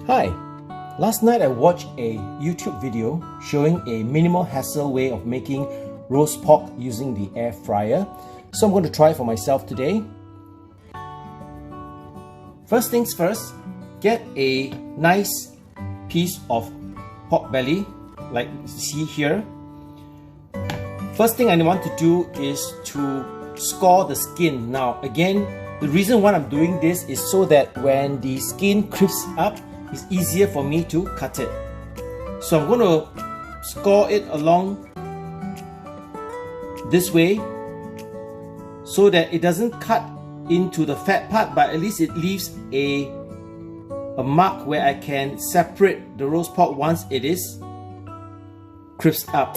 Hi! Last night I watched a YouTube video showing a minimal hassle way of making roast pork using the air fryer. So I'm going to try it for myself today. First things first, get a nice piece of pork belly like you see here. First thing I want to do is to score the skin. Now again, the reason why I'm doing this is so that when the skin crisps up, it's easier for me to cut it. So I'm going to score it along this way so that it doesn't cut into the fat part, but at least it leaves a mark where I can separate the roast pork once it is crisped up.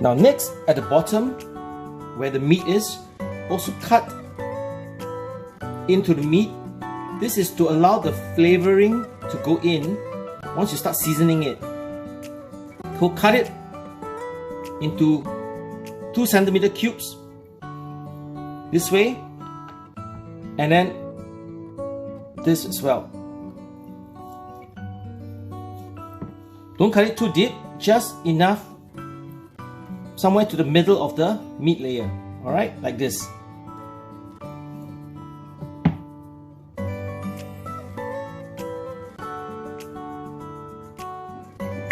Now next, at the bottom where the meat is, also cut into the meat. This is to allow the flavoring to go in once you start seasoning it. So cut it into 2 centimeter cubes this way, and then this as well. Don't cut it too deep, just enough somewhere to the middle of the meat layer. Alright, like this.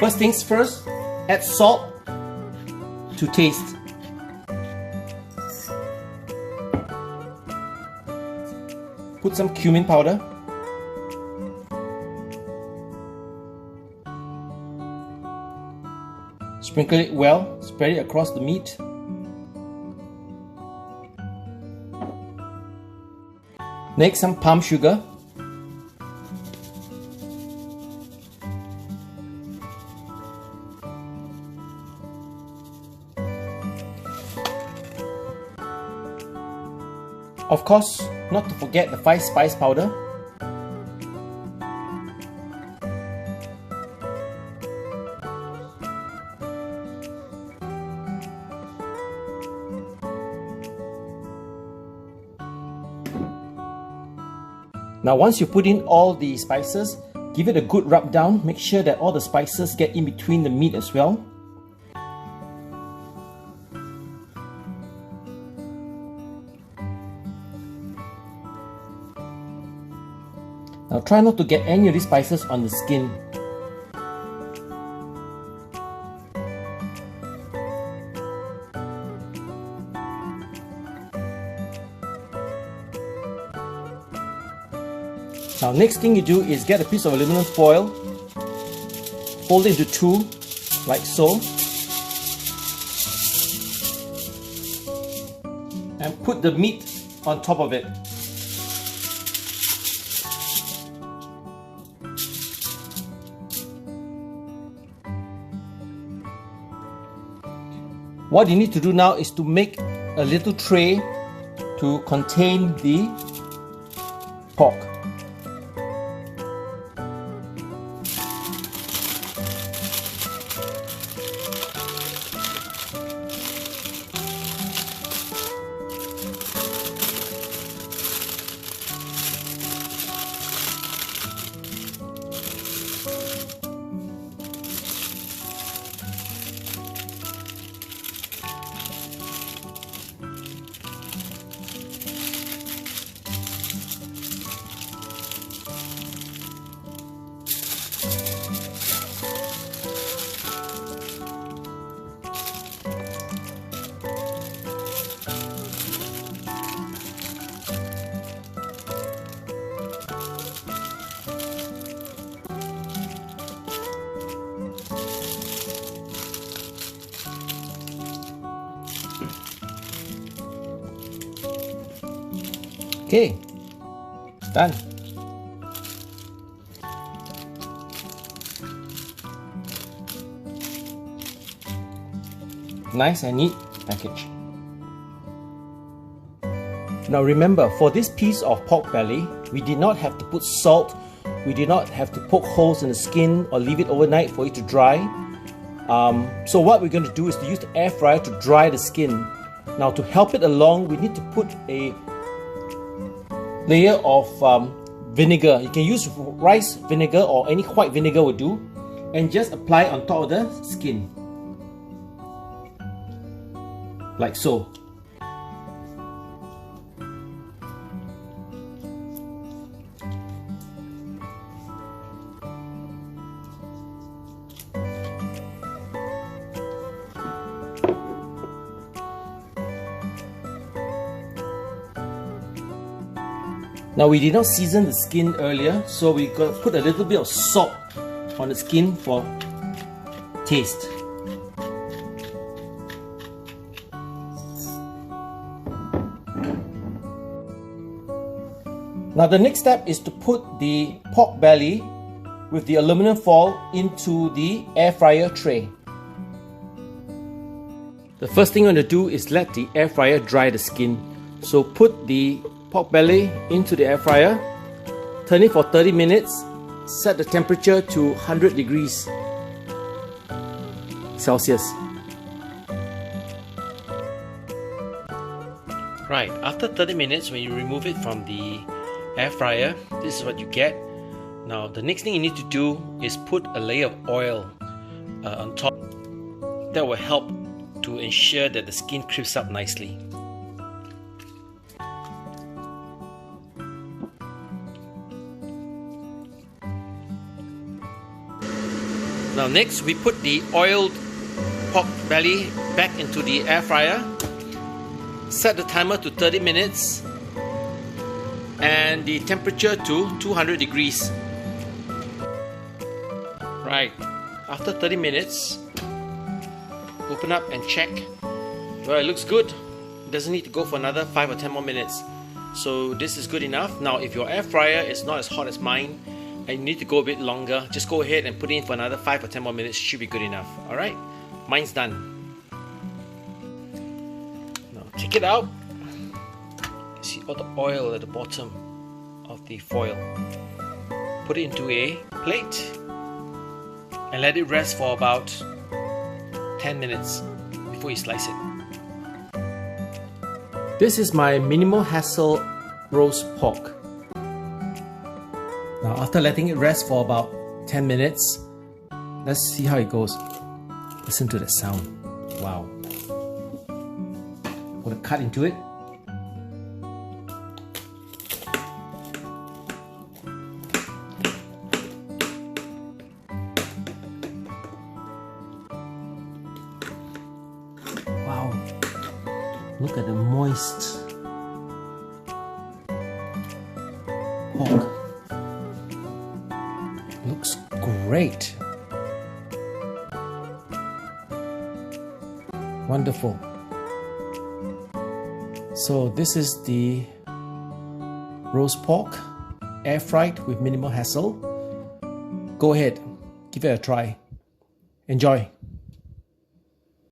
First things first, add salt to taste. Put some cumin powder. Sprinkle it well, spread it across the meat. Next, some palm sugar. Of course, not to forget the 5 spice powder. Now once you put in all the spices, give it a good rub down. Make sure that all the spices get in between the meat as well. Now try not to get any of these spices on the skin. Now next thing you do is get a piece of aluminum foil, fold it into 2 like so, and put the meat on top of it. What you need to do now is to make a little tray to contain the pork. Okay, done. Nice and neat package. Now remember, for this piece of pork belly, we did not have to put salt, we did not have to poke holes in the skin or leave it overnight for it to dry. So what we're going to do is to use the air fryer to dry the skin. Now to help it along, we need to put a layer of vinegar. You can use rice vinegar or any white vinegar will do, and just apply it on top of the skin, like so. Now we did not season the skin earlier, so we got to put a little bit of salt on the skin for taste. Now the next step is to put the pork belly with the aluminum foil into the air fryer tray. The first thing you want to do is let the air fryer dry the skin. So put the pork belly into the air fryer, turn it for 30 minutes, set the temperature to 100 degrees Celsius. Right, after 30 minutes, when you remove it from the air fryer, this is what you get. Now the next thing you need to do is put a layer of oil on top. That will help to ensure that the skin crisps up nicely. Now next, we put the oiled pork belly back into the air fryer. Set the timer to 30 minutes and the temperature to 200 degrees. Right, after 30 minutes, open up and check. Well, it looks good. It doesn't need to go for another 5 or 10 more minutes. So this is good enough. Now if your air fryer is not as hot as mine, and you need to go a bit longer, just go ahead and put it in for another 5 or 10 more minutes. Should be good enough. Alright, mine's done. Now take it out. You see all the oil at the bottom of the foil. Put it into a plate and let it rest for about 10 minutes before you slice it. This is my minimal hassle roast pork. Now after letting it rest for about 10 minutes, let's see how it goes. Listen to the sound. Wow. I'm going to cut into it. Wow. Look at the moist pork. Looks great. Wonderful. So this is the roast pork, air fried with minimal hassle. Go ahead, give it a try. Enjoy.